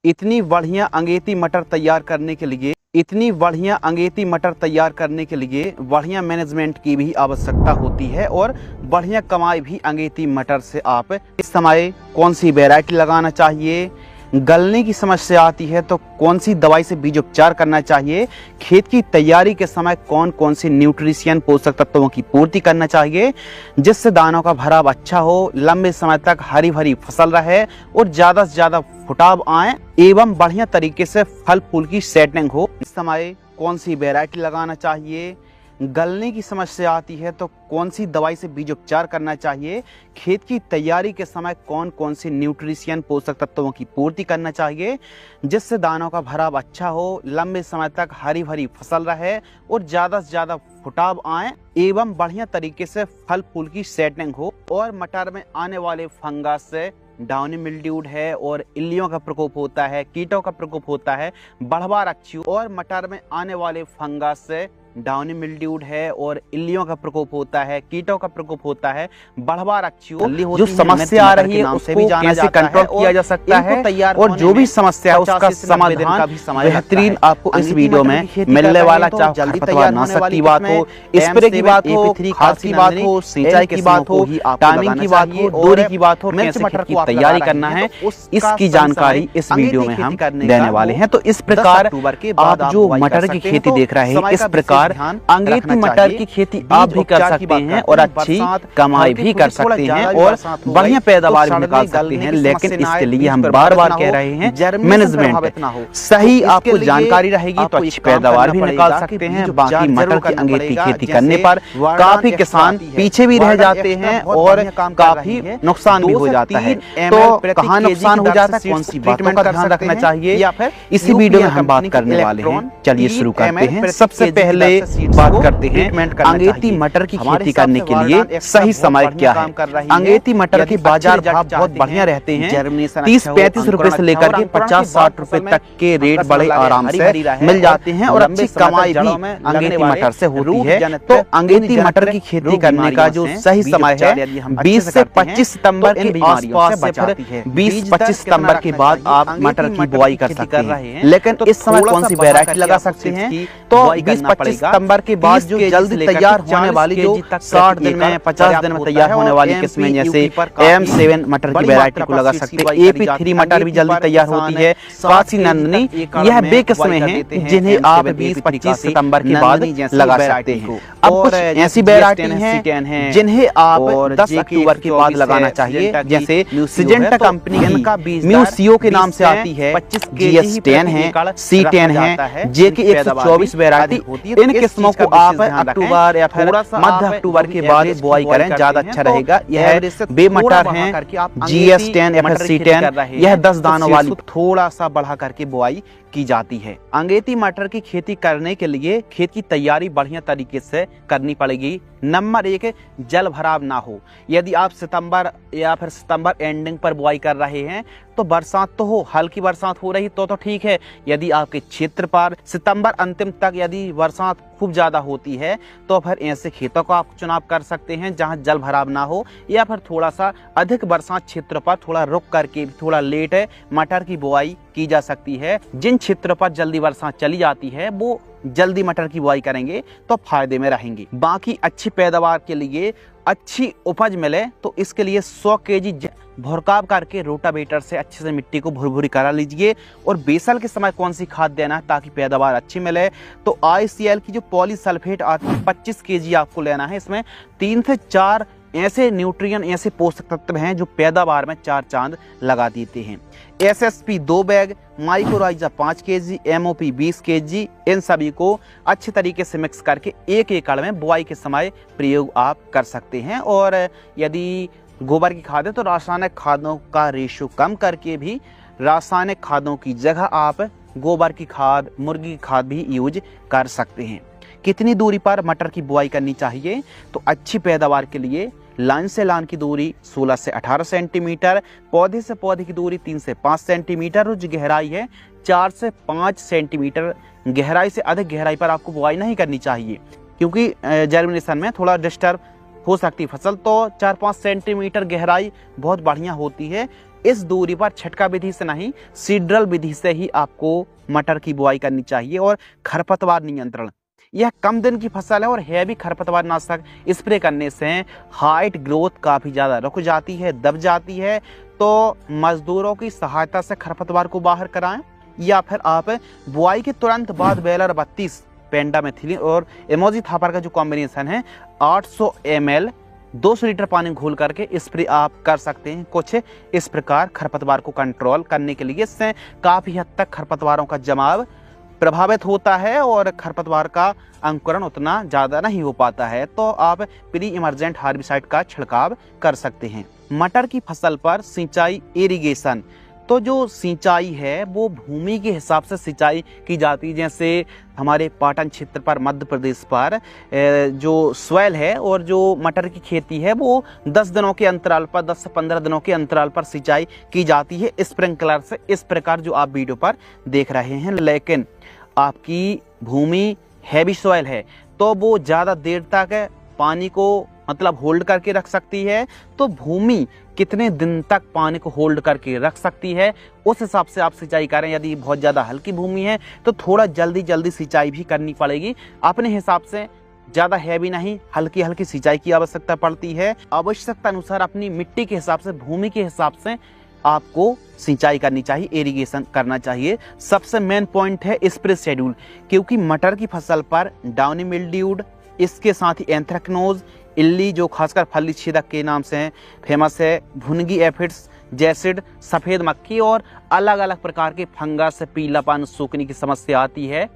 इतनी बढ़िया अंगेती मटर तैयार करने के लिए बढ़िया मैनेजमेंट की भी आवश्यकता होती है और बढ़िया कमाई भी अंगेती मटर से आप इस समय कौन सी वैरायटी लगाना चाहिए, गलने की समस्या आती है तो कौन सी दवाई से बीज उपचार करना चाहिए, खेत की तैयारी के समय कौन कौन सी न्यूट्रिशियन पोषक तत्वों की पूर्ति करना चाहिए जिससे दानों का भराव अच्छा हो, लंबे समय तक हरी भरी फसल रहे और ज्यादा से ज्यादा फुटाव आए एवं बढ़िया तरीके से फल फूल की सेटिंग हो। इस समय कौन सी वैरायटी लगाना चाहिए, गलने की समस्या आती है तो कौन सी दवाई से बीज उपचार करना चाहिए, खेत की तैयारी के समय कौन कौन सी न्यूट्रिशियन पोषक तत्वों की पूर्ति करना चाहिए जिससे दानों का भराव अच्छा हो, लंबे समय तक हरी भरी फसल रहे और ज़्यादा से ज़्यादा फुटाव आए एवं बढ़िया तरीके से फल फूल की सेटिंग हो। और मटर में आने वाले फंगस से डाउनी मिल्ड्यूड है और इल्लियों का प्रकोप होता है, कीटों का प्रकोप होता है, बढ़वार अच्छी और मटर में आने वाले फंगस से डाउनी मिल्ड्यूड है और इल्लियों का प्रकोप होता है, कीटों का प्रकोप होता है, बढ़वार अच्छी जो समस्या आ रही है उसे भी कैसे कंट्रोल किया जा सकता है और जो भी समस्या है उसका समाधान बेहतरीन आपको इस वीडियो में मिलने वाला। चाहे जल्दी तैयार नाशक की बात हो, स्प्रे की बात हो, खाद की बात हो, सिंचाई की बात हो, टाइमिंग की बात हो, दूरी की बात हो, मिर्च मटर की तैयारी करना है, इसकी जानकारी इस वीडियो में हम देने वाले हैं। तो इस प्रकार आप जो मटर की खेती देख रहे हैं इस प्रकार अंगेती मटर की खेती आप भी कर सकते हैं और अच्छी कमाई भी कर सकते हैं और बढ़िया पैदावार भी निकाल सकते हैं। लेकिन इसके लिए हम बार बार कह रहे हैं मैनेजमेंट सही आपको जानकारी रहेगी तो अच्छी पैदावार भी निकाल सकते हैं। बाकी मटर की अंगेती खेती करने पर काफी किसान पीछे भी रह जाते हैं और काफी नुकसान भी हो जाता है। तो कहाँ नुकसान हो जाता है, कौन सी बातों का ध्यान रखना चाहिए, या फिर इसी वीडियो में हम बात करने वाले हैं। चलिए शुरू करते हैं। सबसे पहले बात करते हैं अंगेती मटर की खेती करने के लिए सही समय क्या है। अंगेती मटर के बाजार भाव बहुत बढ़िया रहते हैं, 30-35 रुपए से लेकर के 50-60 रुपए तक के रेट बड़े आराम से मिल जाते हैं और अच्छी कमाई भी अंगेती मटर से होती है। तो अंगेती मटर की खेती करने का जो सही समय है 20 से 25 सितंबर के आसपास से फिर 20-25 सितंबर के बाद आप मटर की बुआई कर सकते हैं। लेकिन इस समय कौन सी वैरायटी लगा सकते हैं, तो 20-25 सितंबर के बाद जो जल्दी तैयार होने वाली जो 60 दिन में 50 दिन में तैयार होने वाली किस्में जैसे M7 मटर की वैरायटी को लगा सकते हैं। AP3 मटर भी जल्दी तैयार होती है। काशी नंदनी, यह वे किस्में हैं जिन्हें आप 20-25 सितंबर के बाद लगा सकते हैं। अब कुछ ऐसी वैरायटी हैं जिन्हें आप 10 अक्टूबर के बाद लगाना चाहिए, जैसे सिजेंटा कंपनी की म्यूसियो के नाम से आती है, GS10 है, C10 है, JK 124 वैरायटी। इन किस्मों को आप अक्टूबर या फिर मध्य अक्टूबर के बाद बुआई करें, ज्यादा अच्छा रहेगा। यह बे मटर हैं GS10 या फिर C10, यह 10 दानों वाली थोड़ा सा बढ़ा करके बुआई की जाती है। अंगेती मटर की खेती करने के लिए खेत की तैयारी बढ़िया तरीके से करनी पड़ेगी। नंबर 1, जल भराव ना हो। यदि आप सितंबर या फिर सितंबर एंडिंग पर बुआई कर रहे हैं तो बरसात तो हो, हल्की बरसात हो रही तो ठीक है। यदि आपके क्षेत्र पर सितंबर अंतिम तक यदि बरसात खूब ज्यादा होती है तो फिर ऐसे खेतों का आप चुनाव कर सकते हैं जहां जल भराव ना हो, या फिर थोड़ा सा अधिक बरसात क्षेत्र पर थोड़ा रुक करके थोड़ा लेट मटर की बुआई की जा सकती है। जिन क्षेत्र पर जल्दी बरसात चली जाती है वो जल्दी मटर की बुआई करेंगे तो फायदे में रहेंगे। बाकी अच्छी पैदावार के लिए अच्छी उपज मिले तो इसके लिए 100 केजी भुरकाव करके रोटावेटर से अच्छे से मिट्टी को भुरभुरी करा लीजिए। और बेसल के समय कौन सी खाद देना है ताकि पैदावार अच्छी मिले, तो ICL की जो पॉलीसल्फेट आती है 25 केजी आपको लेना है। इसमें 3 से 4 ऐसे न्यूट्रिएंट, ऐसे पोषक तत्व हैं जो पैदावार में 4 चांद लगा देते हैं। SSP 2 bag, mycorrhiza 5 KG, MOP 20 KG, इन सभी को अच्छे तरीके से मिक्स करके 1 एकड़ में बुआई के समय प्रयोग आप कर सकते हैं। और यदि गोबर की खाद है तो रासायनिक खादों का रेशो कम करके भी रासायनिक खादों की जगह आप गोबर की खाद, मुर्गी की खाद भी यूज कर सकते हैं। कितनी दूरी पर मटर की बुआई करनी चाहिए, तो अच्छी पैदावार के लिए लाइन से लाइन की दूरी 16 से 18 सेंटीमीटर, पौधे से पौधे की दूरी 3 से 5 सेंटीमीटर और जो गहराई है 4 से 5 सेंटीमीटर गहराई से अधिक गहराई पर आपको बुआई नहीं करनी चाहिए, क्योंकि जर्मिनेशन में थोड़ा डिस्टर्ब हो सकती फसल। तो 4-5 सेंटीमीटर गहराई बहुत बढ़िया होती है। इस दूरी पर छटका विधि से नहीं, सीड्रल विधि से ही आपको मटर की बुआई करनी चाहिए। और खरपतवार नियंत्रण, यह कम दिन की फसल है और हैवी खरपतवार नाशक स्प्रे करने से हाइट ग्रोथ काफ़ी ज़्यादा रुक जाती है, दब जाती है। तो मजदूरों की सहायता से खरपतवार को बाहर कराएं, या फिर आप बुआई के तुरंत बाद बेलर 32 पेंडामेथिलिन और एमोजिथापर का जो कॉम्बिनेशन है 800 ml 200 लीटर पानी में घोल करके स्प्रे आप कर सकते हैं कुछ इस प्रकार खरपतवार को कंट्रोल करने के लिए। इससे काफ़ी हद तक खरपतवारों का जमाव प्रभावित होता है और खरपतवार का अंकुरण उतना ज़्यादा नहीं हो पाता है। तो आप प्री इमरजेंट हार्बिसाइड का छिड़काव कर सकते हैं। मटर की फसल पर सिंचाई इरिगेशन, तो जो सिंचाई है वो भूमि के हिसाब से सिंचाई की जाती है। जैसे हमारे पाटन क्षेत्र पर, मध्य प्रदेश पर जो सॉइल है और जो मटर की खेती है वो 10 दिनों के अंतराल पर, 10 से 15 दिनों के अंतराल पर सिंचाई की जाती है स्प्रिंकलर से, इस प्रकार जो आप वीडियो पर देख रहे हैं। लेकिन आपकी भूमि हैवी सॉइल है तो वो ज़्यादा देर तक पानी को मतलब होल्ड करके रख सकती है। तो भूमि कितने दिन तक पानी को होल्ड करके रख सकती है उस हिसाब से आप सिंचाई करें। यदि बहुत ज़्यादा हल्की भूमि है तो थोड़ा जल्दी सिंचाई भी करनी पड़ेगी अपने हिसाब से। ज़्यादा हैवी नहीं, हल्की हल्की सिंचाई की आवश्यकता पड़ती है। आवश्यकता अनुसार अपनी मिट्टी के हिसाब से, भूमि के हिसाब से आपको सिंचाई करनी चाहिए, इरिगेशन करना चाहिए। सबसे मेन पॉइंट है स्प्रे शेड्यूल, क्योंकि मटर की फसल पर डाउनी मिल्ड्यूड, इसके साथ ही एंथ्रेक्नोज, इल्ली जो खासकर फली छेदक के नाम से फेमस है, भुनगी एफिड्स, जैसिड, सफ़ेद मक्खी और अलग अलग प्रकार के फंगस, पीलापन, सूखने की समस्या आती है,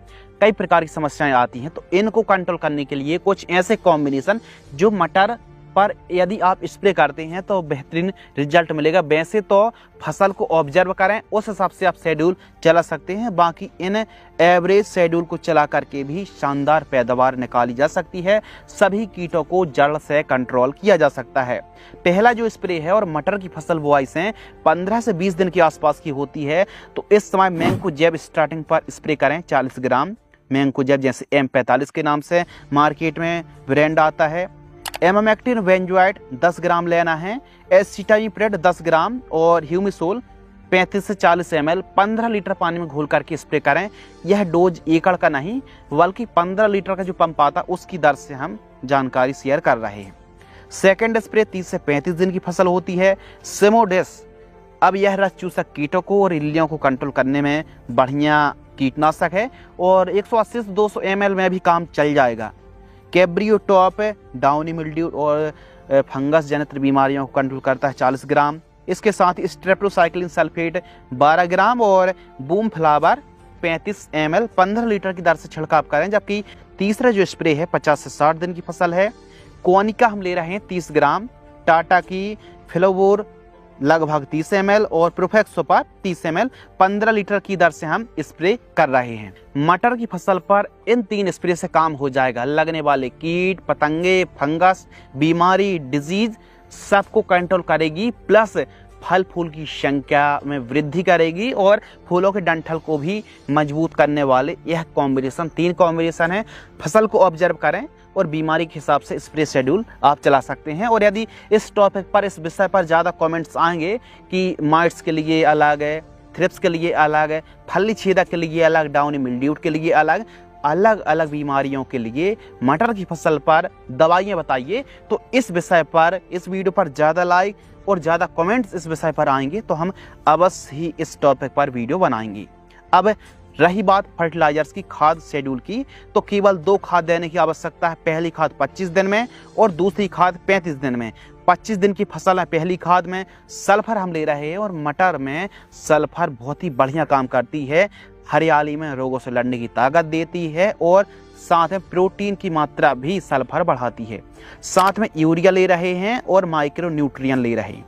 कई प्रकार की समस्याएं आती हैं। तो इनको कंट्रोल करने के लिए कुछ ऐसे कॉम्बिनेशन जो मटर पर यदि आप स्प्रे करते हैं तो बेहतरीन रिजल्ट मिलेगा। वैसे तो फसल को ऑब्जर्व करें, उस हिसाब से आप शेड्यूल चला सकते हैं। बाकी इन एवरेज शेड्यूल को चला करके भी शानदार पैदावार निकाली जा सकती है। सभी कीटों को जड़ से कंट्रोल किया जा सकता है। पहला जो स्प्रे है और मटर की फसल बुआई से 15 से 20 दिन के आसपास की होती है। तो इस समय मैंकोजेब स्टार्टिंग पर स्प्रे करें 40 ग्राम मैंकोजेब, जैसे M45 के नाम से मार्केट में ब्रांड आता है। एमामेक्टिन बेंजोएट 10 ग्राम लेना है, एसिटामिप्रेड 10 ग्राम और ह्यूमिसोल 35 से 40 ml 15 लीटर पानी में घोल करके स्प्रे करें। यह डोज एकड़ का नहीं बल्कि 15 लीटर का जो पंप आता उसकी दर से हम जानकारी शेयर कर रहे हैं। सेकेंड स्प्रे 30 से 35 दिन की फसल होती है, सेमोडेस। अब यह रस चूसक कीटों को और इल्लियों को कंट्रोल करने में बढ़िया कीटनाशक है और 180 से 200 ml में भी काम चल जाएगा। कैब्रियो टॉप डाउनी मिल्ड्यू और फंगस जनित बीमारियों को कंट्रोल करता है 40 ग्राम। इसके साथ ही स्ट्रेप्टोसाइक्लिन सल्फेट 12 ग्राम और बूम फ्लावर 35 ml 15 लीटर की दर से छिड़काव करें। जबकि तीसरा जो स्प्रे है 50 से 60 दिन की फसल है, कोनिका हम ले रहे हैं 30 ग्राम, टाटा की फ्लोवोर लगभग 30 ml और प्रोफेक्सोपार 30 ml 15 लीटर की दर से हम स्प्रे कर रहे हैं। मटर की फसल पर इन 3 स्प्रे से काम हो जाएगा। लगने वाले कीट, पतंगे, फंगस, बीमारी, डिजीज सबको कंट्रोल करेगी, प्लस फल फूल की संख्या में वृद्धि करेगी और फूलों के डंठल को भी मजबूत करने वाले यह कॉम्बिनेशन 3 कॉम्बिनेशन है। फसल को ऑब्जर्व करें और बीमारी के हिसाब से स्प्रे शेड्यूल आप चला सकते हैं। और यदि इस टॉपिक पर, इस विषय पर ज़्यादा कमेंट्स आएंगे कि माइट्स के लिए अलग है, थ्रिप्स के लिए अलग है, फली छेदक के लिए अलग, डाउनी मिल्ड्यू के लिए अलग, अलग अलग बीमारियों के लिए मटर की फसल पर दवाइयाँ बताइए, तो इस विषय पर, इस वीडियो पर ज़्यादा लाइक और ज़्यादा कमेंट्स इस विषय पर आएंगे तो हम अवश्य ही इस टॉपिक पर वीडियो बनाएंगे। अब रही बात फर्टिलाइजर्स की, खाद शेड्यूल की, तो केवल 2 खाद देने की आवश्यकता है। पहली खाद 25 दिन में और दूसरी खाद 35 दिन में। 25 दिन की फसल है, पहली खाद में सल्फर हम ले रहे हैं और मटर में सल्फर बहुत ही बढ़िया काम करती है, हरियाली में रोगों से लड़ने की ताकत देती है और साथ में प्रोटीन की मात्रा भी सल्फर बढ़ाती है। साथ में यूरिया ले रहे हैं और माइक्रो न्यूट्रिएंट ले रहे हैं।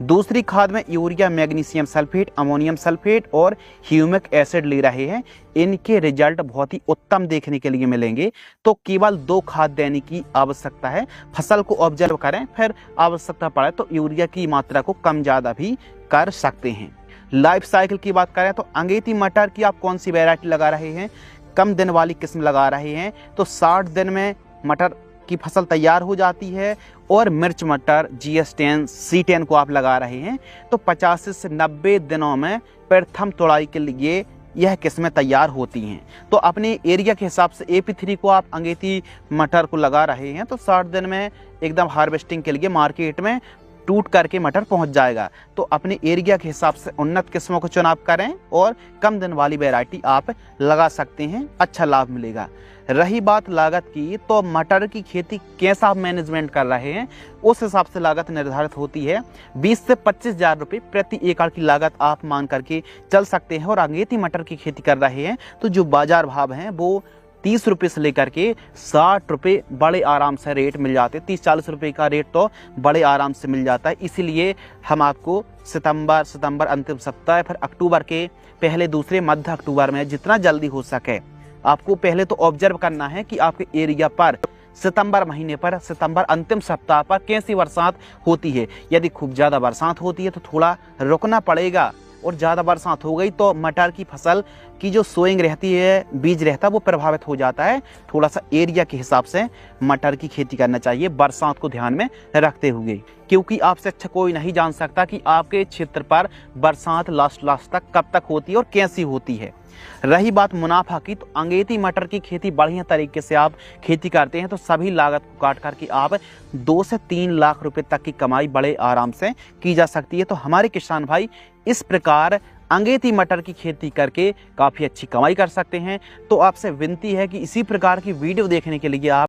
दूसरी खाद में urea, magnesium sulphate, ammonium sulphate और ह्यूमिक एसिड ले रहे हैं। इनके रिजल्ट बहुत ही उत्तम देखने के लिए मिलेंगे। तो केवल 2 खाद देने की आवश्यकता है। फसल को ऑब्जर्व करें, फिर आवश्यकता पड़े तो यूरिया की मात्रा को कम ज़्यादा भी कर सकते हैं। लाइफ साइकिल की बात करें तो अंगेती मटर की आप कौन सी वैरायटी लगा रहे हैं, कम दिन वाली किस्म लगा रहे हैं तो 60 दिन में मटर की फसल तैयार हो जाती है और मिर्च मटर GS10 C10 को आप लगा रहे हैं तो 50 से 90 दिनों में प्रथम तुड़ाई के लिए यह किस्में तैयार होती हैं। तो अपने एरिया के हिसाब से AP3 को आप अंगेती मटर को लगा रहे हैं तो 60 दिन में एकदम हार्वेस्टिंग के लिए मार्केट में टूट करके मटर पहुंच जाएगा। तो अपने एरिया के हिसाब से उन्नत किस्मों को चुनाव करें और कम दिन वाली वैरायटी आप लगा सकते हैं, अच्छा लाभ मिलेगा। रही बात लागत की, तो मटर की खेती कैसा आप मैनेजमेंट कर रहे हैं उस हिसाब से लागत निर्धारित होती है। 20 से 25 हज़ार रुपये प्रति एकड़ की लागत आप मान करके चल सकते हैं। और अंगेती मटर की खेती कर रहे हैं तो जो बाजार भाव हैं वो 30 रुपये से लेकर के 60 रुपये बड़े आराम से रेट मिल जाते हैं। 30-40 रुपये का रेट तो बड़े आराम से मिल जाता है। इसीलिए हम आपको सितंबर अंतिम सप्ताह फिर अक्टूबर के पहले दूसरे मध्य अक्टूबर में जितना जल्दी हो सके आपको पहले तो ऑब्जर्व करना है कि आपके एरिया पर सितंबर महीने पर, सितंबर अंतिम सप्ताह पर कैसी बरसात होती है। यदि खूब ज़्यादा बरसात होती है तो थोड़ा रुकना पड़ेगा, और ज़्यादा बरसात हो गई तो मटर की फसल की जो सोइंग रहती है, बीज रहता है, वो प्रभावित हो जाता है। थोड़ा सा एरिया के हिसाब से मटर की खेती करना चाहिए बरसात को ध्यान में रखते हुए, क्योंकि आपसे अच्छा कोई नहीं जान सकता कि आपके क्षेत्र पर बरसात लास्ट तक कब तक होती है और कैसी होती है। रही बात मुनाफा की, तो अंगेती मटर की खेती बढ़िया तरीके से आप खेती करते हैं तो सभी लागत को काट करके आप 2 से 3 लाख रुपए तक की कमाई बड़े आराम से की जा सकती है। तो हमारे किसान भाई इस प्रकार अंगेती मटर की खेती करके काफ़ी अच्छी कमाई कर सकते हैं। तो आपसे विनती है कि इसी प्रकार की वीडियो देखने के लिए आप